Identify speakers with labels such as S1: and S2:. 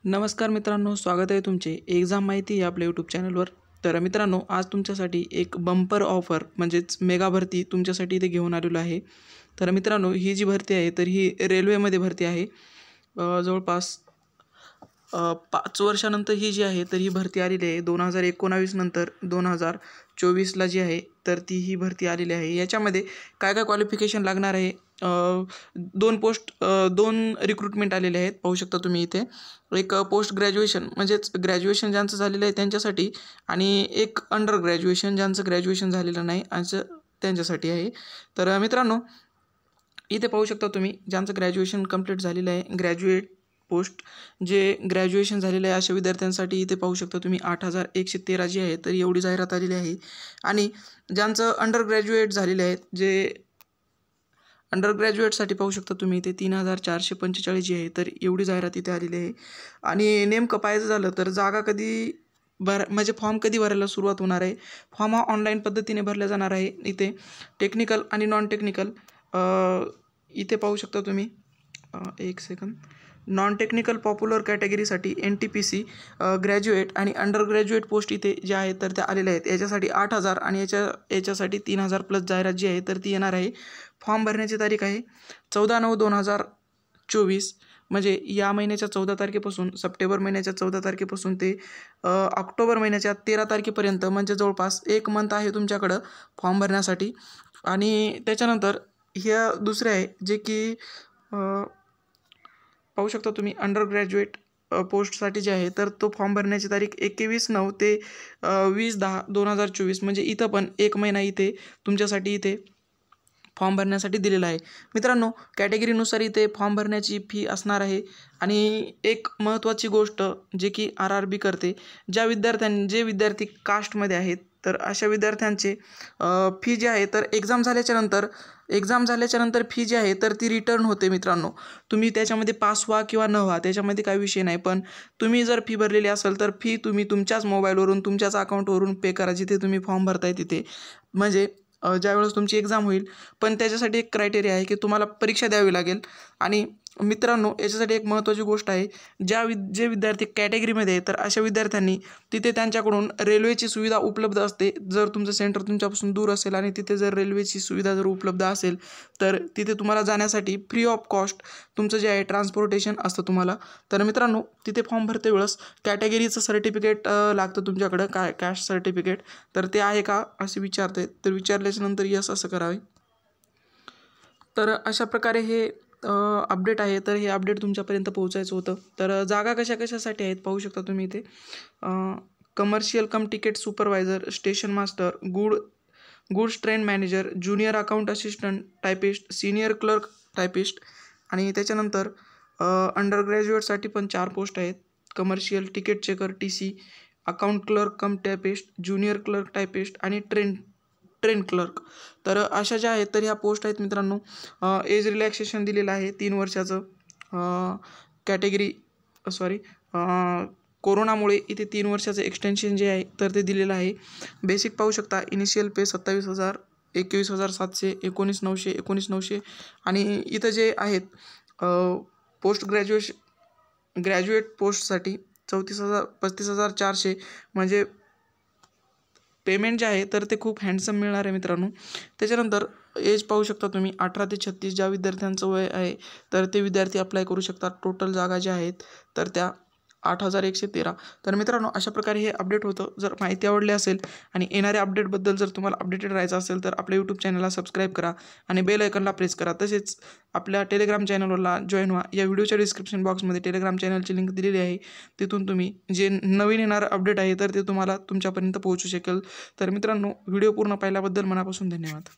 S1: नमस्कार मित्रांनो, स्वागत आहे तुमचे एक्झाम माहिती या आपल्या यूट्यूब चॅनलवर। तर मित्रांनो, आज तुमच्यासाठी एक बंपर ऑफर म्हणजेच मेगा भरती तुमच्यासाठी इथे घेऊन आलेलो आहे। तर मित्रांनो, ही जी भरती आहे तर ही रेल्वेमध्ये भरती आहे। जवळपास 5 वर्षानंतर ही जी आहे तर ही भरती आलेली आहे। 2019 नंतर 2024ला जी आहे तर ती ही भरती आलेली आहे। याच्यामध्ये काय काय क्वालिफिकेशन लागणार आहे, दोन रिक्रुटमेंट आलेले आहेत, पाहू शकता तुम्ही इथे। एक पोस्ट ग्रॅज्युएशन म्हणजेच ग्रॅज्युएशन ज्यांचं झालेलं आहे त्यांच्यासाठी, आणि एक अंडर ग्रॅज्युएशन ज्यांचं ग्रॅज्युएशन झालेलं नाही असं त्यांच्यासाठी आहे। तर मित्रांनो, इथे पाहू शकता तुम्ही ज्यांचं ग्रॅज्युएशन कंप्लीट झालेलं आहे, ग्रॅज्युएट पोस्ट जे ग्रॅज्युएशन झालेलं आहे अशा विद्यार्थ्यांसाठी इथे पाहू शकता तुम्ही 8113 जी आहे तर एवढी जाहिरात आलेली आहे। आणि ज्यांचं अंडर ग्रॅज्युएट झालेले आहेत, जे अंडर ग्रॅज्युएटसाठी पाहू शकता तुम्ही इथे 3445 जी आहे तर एवढी जाहिरात इथे आलेली आहे। आणि नेमकं पाहायचं झालं तर जागा कधी म्हणजे फॉर्म कधी भरायला सुरुवात होणार आहे, फॉर्म हा ऑनलाईन पद्धतीने भरला जाणार आहे। इथे टेक्निकल आणि नॉन टेक्निकल इथे पाहू शकता तुम्ही, एक सेकंद, नॉन टेक्निकल पॉप्युलर कॅटेगरीसाठी NTPC ग्रॅज्युएट आणि अंडर ग्रॅज्युएट पोस्ट इथे ज्या आहेत तर त्या आलेल्या आहेत। याच्यासाठी 8000 आणि याच्यासाठी 3000 प्लस जाहिरात जी आहे तर ती येणार आहे। फॉर्म भरण्याची तारीख आहे 14/9/2024, म्हणजे या महिन्याच्या 14 तारखेपासून, सप्टेंबर महिन्याच्या 14 तारखेपासून ते ऑक्टोबर महिन्याच्या 13 तारखेपर्यंत, म्हणजे जवळपास 1 मंथ आहे तुमच्याकडं फॉर्म भरण्यासाठी। आणि त्याच्यानंतर ह्या दुसऱ्या आहे जे की पाहू शकता तुम्ही अंडर ग्रॅज्युएट पोस्टसाठी जे आहे तर तो फॉर्म भरण्याची तारीख 21/9 ते 20/10/2024, म्हणजे इथं पण 1 महिना इथे तुमच्यासाठी इथे फॉर्म भरण्यासाठी दिलेला आहे। मित्रांनो, कॅटेगरीनुसार इथे फॉर्म भरण्याची फी असणार आहे। आणि एक महत्त्वाची गोष्ट जे की RRB करते, जे विद्यार्थी कास्टमध्ये आहेत तर अशा विद्यार्थ्यांचे फी जी आहे तर एक्झाम झाल्याच्या नंतर फी जी आहे तर ती रिटर्न होते। मित्रांनो, तुम्ही त्याच्यामध्ये पास व्हा किंवा न व्हा त्याच्यामध्ये काही विषय नाही, पण तुम्ही जर फी भरलेली असेल तर फी तुम्ही तुमच्याच मोबाईलवरून, तुमच्याच अकाउंटवरून पे करा, जिथे तुम्ही फॉर्म भरताय तिथे। म्हणजे ज्यावेळेस तुमची एक्झाम होईल, पण त्याच्यासाठी एक क्रायटेरिया आहे की तुम्हाला परीक्षा द्यावी लागेल। आणि मित्रांनो, याच्यासाठी एक महत्त्वाची गोष्ट आहे, जे विद्यार्थी कॅटेगरीमध्ये आहे तर अशा विद्यार्थ्यांनी तिथे त्यांच्याकडून रेल्वेची सुविधा उपलब्ध असते। जर तुमचं सेंटर तुमच्यापासून दूर असेल आणि तिथे जर रेल्वेची सुविधा जर उपलब्ध असेल तर तिथे तुम्हाला जाण्यासाठी फ्री ऑफ कॉस्ट तुमचं जे आहे ट्रान्सपोर्टेशन असतं तुम्हाला। तर मित्रांनो, तिथे फॉर्म भरते वेळेस कॅटेगरीचं सर्टिफिकेट लागतं तुमच्याकडं, कास्ट सर्टिफिकेट, तर ते आहे का असे विचारते, तर विचारल्याच्यानंतर यस असं करावे। तर अशा प्रकारे हे अपडेट आहे, तर हे अपडेट तुमच्यापर्यंत पोहोचायचं होतं। तर जागा कशासाठी आहेत पाहू शकता तुम्ही इथे, कमर्शियल कम ticket supervisor, station master, goods train manager, junior account assistant typist, senior clerk typist. आणि त्याच्यानंतर अंडर ग्रॅज्युएटसाठी पण 4 पोस्ट आहेत, commercial ticket checker TC, account clerk कम टायपिस्ट, ज्युनियर क्लर्क टायपिस्ट आणि ट्रेन क्लर्क। तर अशा ज्या आहेत तर ह्या पोस्ट आहेत मित्रांनो। एज रिलॅक्सेशन दिलेलं आहे 3 वर्षाचं, कोरोनामुळे इथे 3 वर्षाचं एक्सटेन्शन जे आहे तर ते दिलेलं आहे। बेसिक पाहू शकता, इनिशियल पे 27,000, 21,700, 19,900, 19,900। आणि इथं जे आहेत पोस्ट ग्रॅज्युएट पोस्टसाठी 35,400, म्हणजे पेमेंट जे आहे तर ते खूप हँडसम मिळणार आहे मित्रांनो। त्याच्यानंतर एज पाहू शकता तुम्ही, 18 ते 36 ज्या विद्यार्थ्यांचं वय आहे तर ते विद्यार्थी अप्लाय करू शकतात। टोटल जागा ज्या आहेत तर त्या 8113। तर मित्रांनो, अशा प्रकारे हे अपडेट होतं। जर माहिती आवडली असेल आणि येणाऱ्या अपडेटबद्दल जर तुम्हाला अपडेटेड राहायचं असेल तर आपल्या यूट्यूब चॅनलला सबस्क्राईब करा आणि बेल आयकॉनला प्रेस करा। तसेच आपल्या टेलिग्राम चॅनलला जॉईन व्हा। या व्हिडिओच्या डिस्क्रिप्शन बॉक्समध्ये टेलिग्राम चॅनलची लिंक दिलेली आहे, तिथून तुम्ही जे नवीन येणारं अपडेट आहे तर ते तुम्हाला तुमच्यापर्यंत पोहोचू शकेल। तर मित्रांनो, व्हिडिओ पूर्ण पाहिल्याबद्दल मनापासून धन्यवाद।